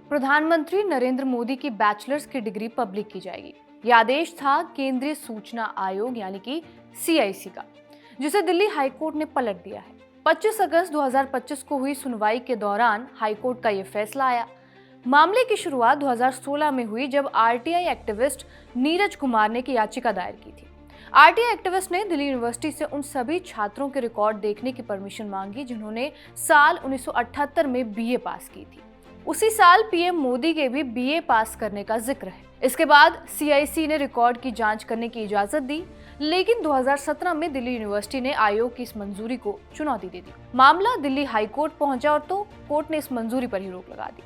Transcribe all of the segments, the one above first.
प्रधानमंत्री नरेंद्र मोदी की बैचलर्स की डिग्री पब्लिक की जाएगी। यह आदेश था केंद्रीय सूचना आयोग यानी कि CIC का, जिसे दिल्ली हाईकोर्ट ने पलट दिया है। 25 अगस्त 2025 को हुई सुनवाई के दौरान हाईकोर्ट का यह फैसला आया। मामले की शुरुआत 2016 में हुई जब RTI एक्टिविस्ट नीरज कुमार ने की याचिका दायर की थी। RTI एक्टिविस्ट ने दिल्ली यूनिवर्सिटी से उन सभी छात्रों के रिकॉर्ड देखने की परमिशन मांगी जिन्होंने साल 1978 में BA पास की थी। उसी साल PM मोदी के भी BA पास करने का जिक्र है। इसके बाद CIC ने रिकॉर्ड की जांच करने की इजाजत दी, लेकिन 2017 में दिल्ली यूनिवर्सिटी ने आयोग की इस मंजूरी को चुनौती दे दी। मामला दिल्ली हाई कोर्ट पहुंचा और तो कोर्ट ने इस मंजूरी पर ही रोक लगा दी।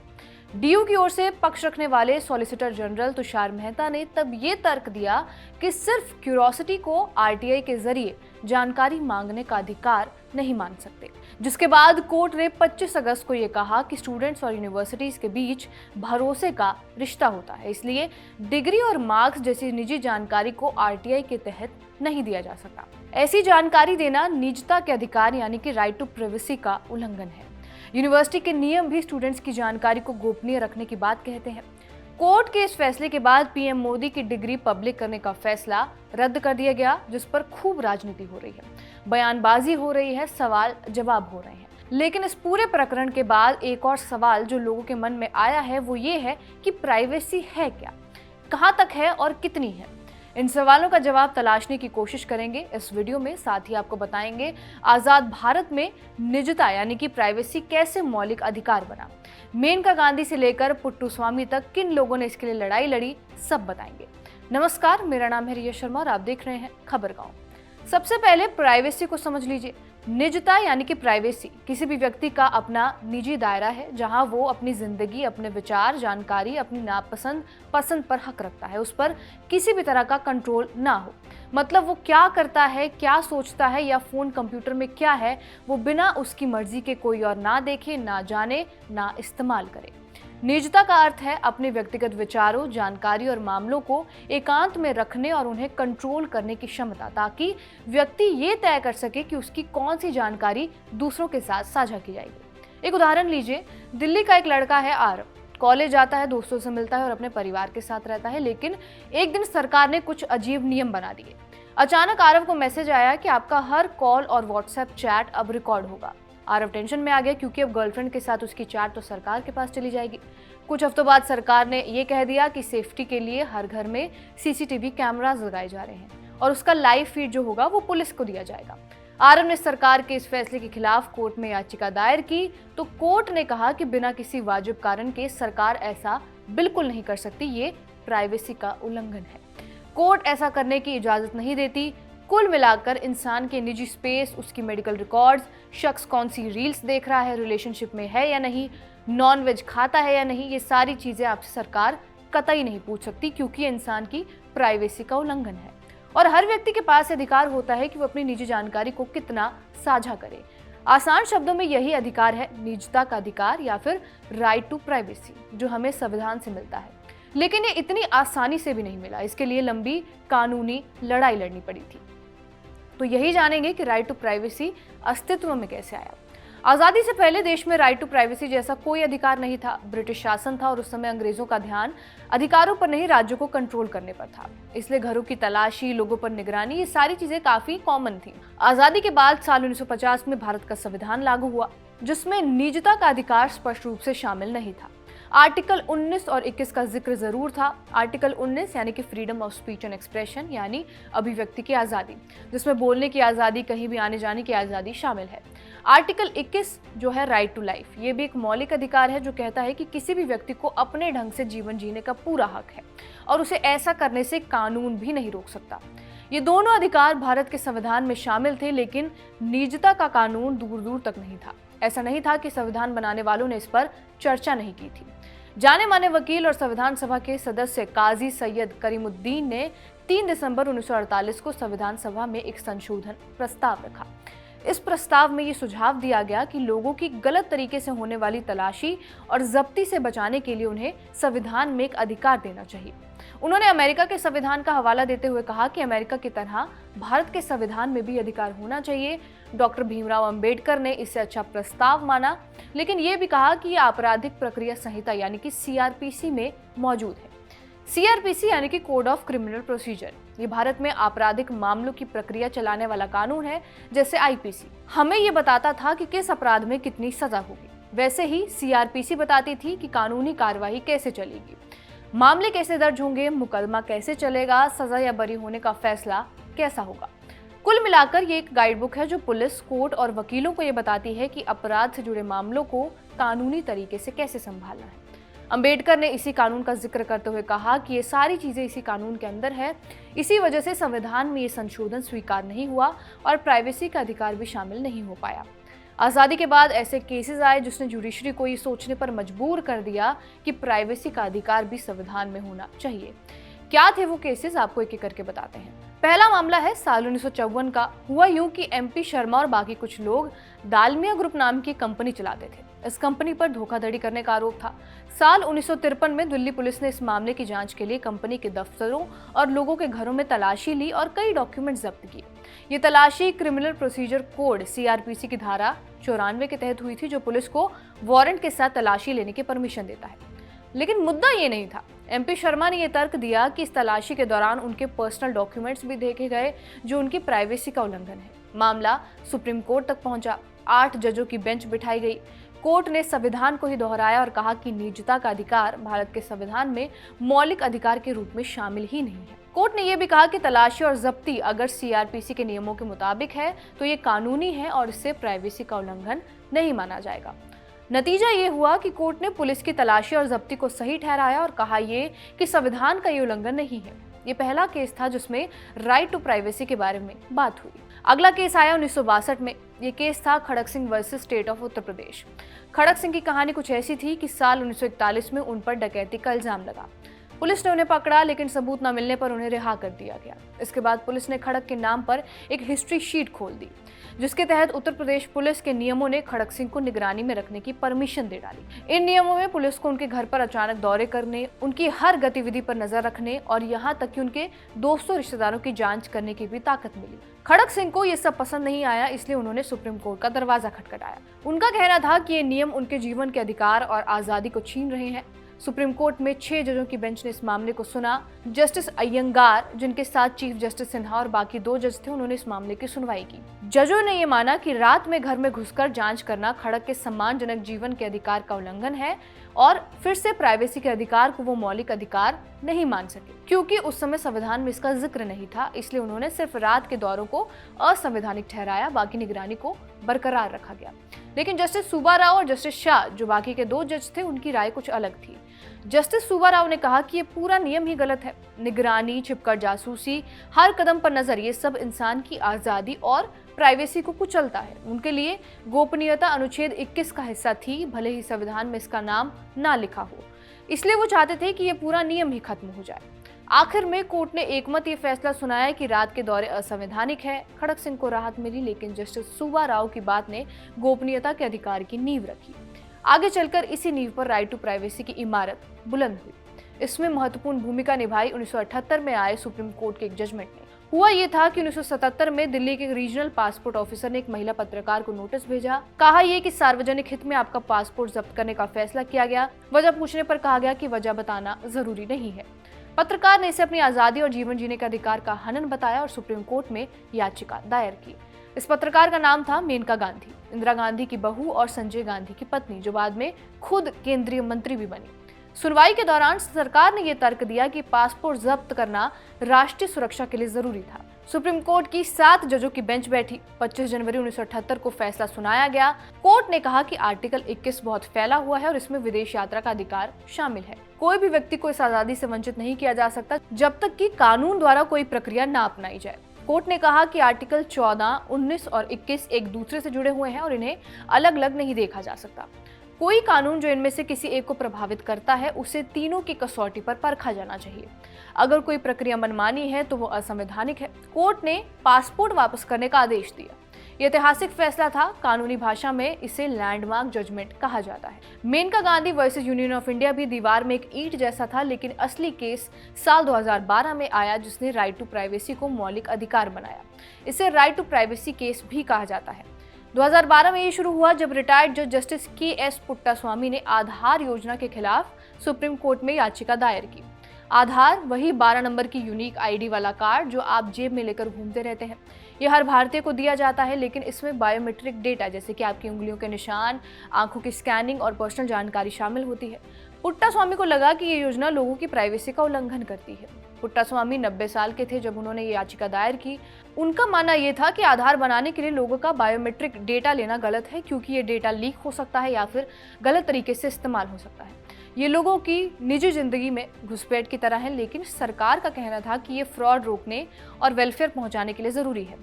DU की ओर से पक्ष रखने वाले सॉलिसिटर जनरल तुषार मेहता ने तब ये तर्क दिया कि सिर्फ क्यूरोसिटी को RTI के जरिए जानकारी मांगने का अधिकार नहीं मान सकते, जिसके बाद कोर्ट ने 25 अगस्त को यह कहा कि स्टूडेंट्स और यूनिवर्सिटीज के बीच भरोसे का रिश्ता होता है, इसलिए डिग्री और मार्क्स जैसी निजी जानकारी को RTI के तहत नहीं दिया जा सकता। ऐसी जानकारी देना निजता के अधिकार यानी कि राइट टू प्राइवेसी का उल्लंघन है। यूनिवर्सिटी के नियम भी स्टूडेंट्स की जानकारी को गोपनीय रखने की बात कहते हैं। कोर्ट के इस फैसले के बाद PM मोदी की डिग्री पब्लिक करने का फैसला रद्द कर दिया गया, जिस पर खूब राजनीति हो रही है, बयानबाजी हो रही है, सवाल जवाब हो रहे हैं। लेकिन इस पूरे प्रकरण के बाद एक और सवाल जो लोगों के मन में आया है वो ये है कि प्राइवेसी है क्या, कहां तक है और कितनी है। इन सवालों का जवाब तलाशने की कोशिश करेंगे इस वीडियो में। साथ ही आपको बताएंगे आजाद भारत में निजता यानी कि प्राइवेसी कैसे मौलिक अधिकार बना। मेनका गांधी से लेकर पुट्टू स्वामी तक किन लोगों ने इसके लिए लड़ाई लड़ी, सब बताएंगे। नमस्कार, मेरा नाम है रिया शर्मा और आप देख रहे हैं खबर गांव। सबसे पहले प्राइवेसी को समझ लीजिए। निजता यानी कि प्राइवेसी किसी भी व्यक्ति का अपना निजी दायरा है जहां वो अपनी जिंदगी, अपने विचार, जानकारी, अपनी नापसंद पसंद पर हक रखता है। उस पर किसी भी तरह का कंट्रोल ना हो। मतलब वो क्या करता है, क्या सोचता है या फोन कंप्यूटर में क्या है, वो बिना उसकी मर्जी के कोई और ना देखे, ना जाने, ना इस्तेमाल करे। निजता का अर्थ है अपने व्यक्तिगत विचारों, जानकारी और मामलों को एकांत में रखने और उन्हें कंट्रोल करने की क्षमता, ताकि व्यक्ति ये तय कर सके कि उसकी कौन सी जानकारी दूसरों के साथ साझा की जाएगी। एक उदाहरण लीजिए, दिल्ली का एक लड़का है आरव, कॉलेज जाता है, दोस्तों से मिलता है और अपने परिवार के साथ रहता है, लेकिन एक दिन सरकार ने कुछ अजीब नियम बना दिए। अचानक आरव को मैसेज आया कि आपका हर कॉल और WhatsApp चैट अब रिकॉर्ड होगा। आरव टेंशन में आ गया क्योंकि अब गर्लफ्रेंड के साथ उसकी चैट तो सरकार के पास चली जाएगी। कुछ हफ्तों बाद सरकार ने ये कह दिया कि सेफ्टी के लिए हर घर में CCTV कैमरास लगाए जा रहे हैं और उसका लाइव फीड जो होगा वो पुलिस को दिया जाएगा। आरव ने सरकार के इस फैसले के खिलाफ कोर्ट में याचिका दायर की तो कोर्ट ने कहा कि बिना किसी वाजिब कारण के सरकार ऐसा बिल्कुल नहीं कर सकती, ये प्राइवेसी का उल्लंघन है। कोर्ट ऐसा करने की इजाजत नहीं देती। कुल मिलाकर इंसान के निजी स्पेस, उसकी मेडिकल रिकॉर्ड्स, शख्स कौन सी रील्स देख रहा है, रिलेशनशिप में है या नहीं, नॉनवेज खाता है या नहीं, ये सारी चीजें आपसे सरकार कतई नहीं पूछ सकती क्योंकि इंसान की प्राइवेसी का उल्लंघन है। और हर व्यक्ति के पास अधिकार होता है कि वो अपनी निजी जानकारी को कितना साझा करे। आसान शब्दों में यही अधिकार है निजता का अधिकार या फिर राइट टू प्राइवेसी, जो हमें संविधान से मिलता है। लेकिन ये इतनी आसानी से भी नहीं मिला, इसके लिए लंबी कानूनी लड़ाई लड़नी पड़ी थी। तो यही जानेंगे कि राइट टू प्राइवेसी अस्तित्व में कैसे आया। आजादी से पहले देश में राइट टू प्राइवेसी जैसा कोई अधिकार नहीं था। ब्रिटिश शासन था और उस समय अंग्रेजों का ध्यान अधिकारों पर नहीं, राज्यों को कंट्रोल करने पर था। इसलिए घरों की तलाशी, लोगों पर निगरानी, ये सारी चीजें काफी कॉमन थी। आजादी के बाद साल 1950 में भारत का संविधान लागू हुआ, जिसमें निजता का अधिकार स्पष्ट रूप से शामिल नहीं था। आर्टिकल 19 और 21 का जिक्र जरूर था। आर्टिकल 19 यानी कि freedom of speech and expression यानी अभिव्यक्ति की आज़ादी, जिसमें बोलने की आज़ादी, कहीं भी आने जाने की आज़ादी शामिल है। आर्टिकल 21 जो है राइट टू लाइफ, ये भी एक मौलिक अधिकार है जो कहता है कि किसी भी व्यक्ति को अपने ढंग से जीवन जीने का पूरा हक है और उसे ऐसा करने से कानून भी नहीं रोक सकता। ये दोनों अधिकार भारत के संविधान में शामिल थे, लेकिन निजता का कानून दूर दूर तक नहीं था। ऐसा नहीं था कि संविधान बनाने वालों ने इस पर चर्चा नहीं की थी। जाने माने वकील और संविधान सभा के सदस्य काजी सैयद करीमुद्दीन ने 3 दिसंबर 1948 को संविधान सभा में एक संशोधन प्रस्ताव रखा। इस प्रस्ताव में ये सुझाव दिया गया कि लोगों की गलत तरीके से होने वाली तलाशी और जब्ती से बचाने के लिए उन्हें संविधान में एक अधिकार देना चाहिए। उन्होंने अमेरिका के संविधान का हवाला देते हुए कहा कि अमेरिका की तरह भारत के संविधान में भी अधिकार होना चाहिए। डॉक्टर भीमराव अंबेडकर ने इसे अच्छा प्रस्ताव माना, लेकिन ये भी कहा कि यह आपराधिक प्रक्रिया संहिता यानी कि सीआरपीसी में मौजूद है। सीआरपीसी यानी कि कोड ऑफ क्रिमिनल प्रोसीजर, ये भारत में आपराधिक मामलों की प्रक्रिया चलाने वाला कानून है। जैसे आईपीसी हमें ये बताता था कि किस अपराध में कितनी सजा होगी, वैसे ही सीआरपीसी बताती थी कि कानूनी कार्यवाही कैसे चलेगी, मामले कैसे दर्ज होंगे, मुकदमा कैसे चलेगा, सजा या बरी होने का फैसला कैसा होगा। कुल मिलाकर ये एक गाइडबुक है जो पुलिस, कोर्ट और वकीलों को ये बताती है कि अपराध से जुड़े मामलों को कानूनी तरीके से कैसे संभालना है। अंबेडकर ने इसी कानून का जिक्र करते हुए कहा कि ये सारी चीजें इसी कानून के अंदर है, इसी वजह से संविधान में ये संशोधन स्वीकार नहीं हुआ और प्राइवेसी का अधिकार भी शामिल नहीं हो पाया। आज़ादी के बाद ऐसे केसेस आए जिसने जुडिशरी को ये सोचने पर मजबूर कर दिया कि प्राइवेसी का अधिकार भी संविधान में होना चाहिए। क्या थे वो केसेस, आपको एक एक करके बताते हैं। पहला मामला है साल 1954 का। हुआ यूं कि एमपी शर्मा और बाकी कुछ लोग दालमिया ग्रुप नाम की कंपनी चलाते थे। इस कंपनी पर धोखाधड़ी करने का आरोप था। साल 1953 में दिल्ली पुलिस ने इस मामले की जांच के लिए कंपनी के दफ्तरों और लोगों के घरों में तलाशी ली और कई डॉक्यूमेंट जब्त किए। ये तलाशी क्रिमिनल प्रोसीजर कोड सीआरपीसी की धारा 94 के तहत हुई थी, जो पुलिस को वारंट के साथ तलाशी लेने की परमिशन देता है। लेकिन मुद्दा ये नहीं था। एमपी शर्मा ने यह तर्क दिया कि इस तलाशी के दौरान उनके पर्सनल डॉक्यूमेंट्स भी देखे गए जो उनकी प्राइवेसी का उल्लंघन है। मामला सुप्रीम कोर्ट तक पहुंचा। 8 जजों की बेंच बिठाई गई। कोर्ट ने संविधान को ही दोहराया और कहा कि निजता का अधिकार भारत के संविधान में मौलिक अधिकार के रूप में शामिल ही नहीं है। कोर्ट ने यह भी कहा कि तलाशी और जब्ती अगर सीआरपीसी के नियमों के मुताबिक है तो ये कानूनी है और इससे प्राइवेसी का उल्लंघन नहीं माना जाएगा। नतीजा ये हुआ कि कोर्ट ने पुलिस की तलाशी और जब्ती को सही ठहराया और कहा ये कि संविधान का ये उल्लंघन नहीं है। ये पहला केस था जिसमें राइट टू प्राइवेसी के बारे में बात हुई। अगला केस आया 1962 में। ये केस था खड़क Singh versus state of Uttar Pradesh. खड़क सिंह की कहानी कुछ ऐसी थी कि साल 1941 में उन पर डकैती का इल्जाम लगा। पुलिस ने उन्हें पकड़ा, लेकिन सबूत न मिलने पर उन्हें रिहा कर दिया गया। इसके बाद पुलिस ने खड़क के नाम पर एक हिस्ट्री शीट खोल दी, जिसके तहत उत्तर प्रदेश पुलिस के नियमों ने खड़क सिंह को निगरानी में रखने की परमिशन दे डाली। इन नियमों में पुलिस को उनके घर पर अचानक दौरे करने, उनकी हर गतिविधि पर नजर रखने और यहाँ तक कि उनके दोस्तों रिश्तेदारों की जांच करने की भी ताकत मिली। खड़क सिंह को ये सब पसंद नहीं आया, इसलिए उन्होंने सुप्रीम कोर्ट का दरवाजा खटखटाया। उनका कहना था कि ये नियम उनके जीवन के अधिकार और आजादी को छीन रहे हैं। सुप्रीम कोर्ट में 6 जजों की बेंच ने इस मामले को सुना। जस्टिस अय्यंगार, जिनके साथ चीफ जस्टिस सिन्हा और बाकी 2 जज थे, उन्होंने इस मामले की सुनवाई की। जजों ने ये माना कि रात में घर में घुसकर जांच करना खड़क के सम्मानजनक जीवन के अधिकार का उल्लंघन है और फिर से प्राइवेसी के अधिकार को वो मौलिक अधिकार नहीं मान सके। क्योंकि उस समय संविधान में इसका जिक्र नहीं था, इसलिए उन्होंने सिर्फ रात के दौरों को असंवैधानिक ठहराया, बाकी निगरानी को बरकरार रखा गया। लेकिन जस्टिस सूबा राव और जस्टिस शाह, जो बाकी के 2 जज थे, उनकी राय कुछ अलग थी। जस्टिस सूबा राव ने कहा कि ये पूरा नियम ही गलत है। निगरानी, छिपकर जासूसी, हर कदम पर नजर, ये सब इंसान की आजादी और प्राइवेसी को कुचलता है। उनके लिए गोपनीयता अनुच्छेद 21 का हिस्सा थी, भले ही संविधान में इसका नाम ना लिखा हो। इसलिए वो चाहते थे कि ये पूरा नियम ही खत्म हो जाए। आखिर में कोर्ट ने एकमत ये फैसला सुनाया कि रात के दौरे असंवैधानिक है। खड़क सिंह को राहत मिली, लेकिन जस्टिस सूबा राव की बात ने गोपनीयता के अधिकार की नींव रखी। आगे चलकर इसी नींव पर राइट टू प्राइवेसी की इमारत बुलंद हुई। इसमें महत्वपूर्ण भूमिका निभाई 1978 में आए सुप्रीम कोर्ट के एक जजमेंट ने। हुआ ये था कि 1977 में दिल्ली के रीजनल पासपोर्ट ऑफिसर ने एक महिला पत्रकार को नोटिस भेजा। कहा ये कि सार्वजनिक हित में आपका पासपोर्ट जब्त करने का फैसला किया गया। वजह पूछने पर कहा गया कि वजह बताना जरूरी नहीं है। पत्रकार ने इसे अपनी आजादी और जीवन जीने के अधिकार का हनन बताया और सुप्रीम कोर्ट में याचिका दायर की। इस पत्रकार का नाम था मेनका गांधी, इंदिरा गांधी की बहू और संजय गांधी की पत्नी, जो बाद में खुद केंद्रीय मंत्री भी बनी। सुनवाई के दौरान सरकार ने यह तर्क दिया कि पासपोर्ट जब्त करना राष्ट्रीय सुरक्षा के लिए जरूरी था। सुप्रीम कोर्ट की 7 जजों की बेंच बैठी। 25 जनवरी 1978 को फैसला सुनाया गया। कोर्ट ने कहा कि आर्टिकल 21 बहुत फैला हुआ है और इसमें विदेश यात्रा का अधिकार शामिल है। कोई भी व्यक्ति को इस आजादी से वंचित नहीं किया जा सकता जब तक कि कानून द्वारा कोई प्रक्रिया न अपनाई जाए। कोर्ट ने कहा कि आर्टिकल 14, 19 और 21 एक दूसरे से जुड़े हुए हैं और इन्हें अलग अलग नहीं देखा जा सकता। कोई कानून जो इनमें से किसी एक को प्रभावित करता है, उसे तीनों की कसौटी पर परखा जाना चाहिए। अगर कोई प्रक्रिया मनमानी है तो वो असंवैधानिक है। कोर्ट ने पासपोर्ट वापस करने का आदेश दिया। ये ऐतिहासिक फैसला था। कानूनी भाषा में इसे लैंडमार्क जजमेंट कहा जाता है। Maneka Gandhi versus union of India भी दीवार में एक ईंट जैसा था, लेकिन असली केस साल 2012 में आया, जिसने राइट टू प्राइवेसी को मौलिक अधिकार बनाया। इसे राइट टू प्राइवेसी केस भी कहा जाता है। 2012 में ये शुरू हुआ जब रिटायर्ड जज जस्टिस के.एस. पुट्टास्वामी ने आधार योजना के खिलाफ सुप्रीम कोर्ट में याचिका दायर की। आधार वही 12 नंबर की यूनिक आईडी वाला कार्ड जो आप जेब में लेकर घूमते रहते हैं। ये हर भारतीय को दिया जाता है, लेकिन इसमें बायोमेट्रिक डेटा जैसे कि आपकी उंगलियों के निशान, आंखों की स्कैनिंग और पर्सनल जानकारी शामिल होती है। पुट्टास्वामी को लगा कि ये योजना लोगों की प्राइवेसी का उल्लंघन करती है। पुट्टास्वामी 90 साल के थे जब उन्होंने ये याचिका दायर की। उनका मानना यह था कि आधार बनाने के लिए लोगों का बायोमेट्रिक डेटा लेना गलत है, क्योंकि ये डेटा लीक हो सकता है या फिर गलत तरीके से इस्तेमाल हो सकता है। ये लोगों की निजी जिंदगी में घुसपैठ की तरह है, लेकिन सरकार का कहना था कि ये फ्रॉड रोकने और वेलफेयर पहुंचाने के लिए जरूरी है।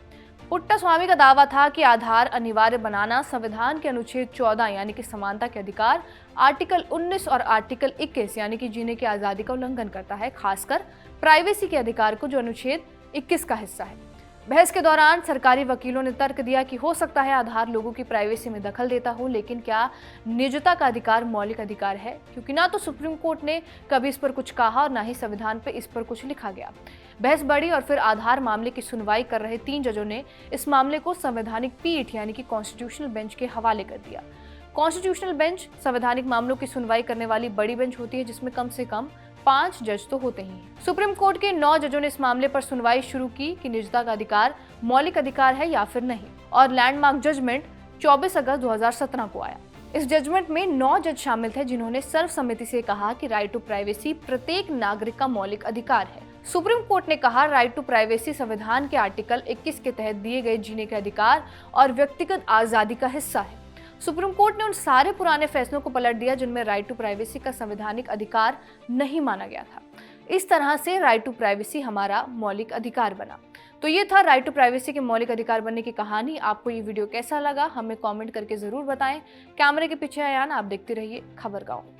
पुट्टास्वामी का दावा था कि आधार अनिवार्य बनाना संविधान के अनुच्छेद 14 यानी कि समानता के अधिकार, आर्टिकल 19 और आर्टिकल 21 यानी कि जीने की आज़ादी का उल्लंघन करता है, खासकर प्राइवेसी के अधिकार को जो अनुच्छेद 21 का हिस्सा है। बहस के दौरान सरकारी वकीलों ने तर्क दिया कि हो सकता है आधार लोगों की प्राइवेसी में दखल देता हो, लेकिन क्या निजता का अधिकार मौलिक अधिकार है? क्योंकि ना तो सुप्रीम कोर्ट ने कभी इस पर कुछ कहा और ना ही संविधान पे इस पर कुछ लिखा गया। बहस बढ़ी और फिर आधार मामले की सुनवाई कर रहे 3 जजों ने इस मामले को संवैधानिक पीठ यानी कि कॉन्स्टिट्यूशनल बेंच के हवाले कर दिया। कॉन्स्टिट्यूशनल बेंच संवैधानिक मामलों की सुनवाई करने वाली बड़ी बेंच होती है, जिसमें कम से कम 5 जज तो होते ही हैं। सुप्रीम कोर्ट के 9 जजों ने इस मामले पर सुनवाई शुरू की कि निजता का अधिकार मौलिक अधिकार है या फिर नहीं, और लैंडमार्क जजमेंट 24 अगस्त 2017 को आया। इस जजमेंट में 9 जज शामिल थे, जिन्होंने सर्वसम्मति से कहा कि राइट टू प्राइवेसी प्रत्येक नागरिक का मौलिक अधिकार है। सुप्रीम कोर्ट ने कहा राइट टू प्राइवेसी संविधान के आर्टिकल 21 के तहत दिए गए जीने के अधिकार और व्यक्तिगत आजादी का हिस्सा है। सुप्रीम कोर्ट ने उन सारे पुराने फैसलों को पलट दिया जिनमें राइट टू प्राइवेसी का संवैधानिक अधिकार नहीं माना गया था। इस तरह से राइट टू प्राइवेसी हमारा मौलिक अधिकार बना। तो ये था राइट टू प्राइवेसी के मौलिक अधिकार बनने की कहानी। आपको ये वीडियो कैसा लगा हमें कमेंट करके जरूर बताएं। कैमरे के पीछे अयान, आप देखते रहिए खबरगांव।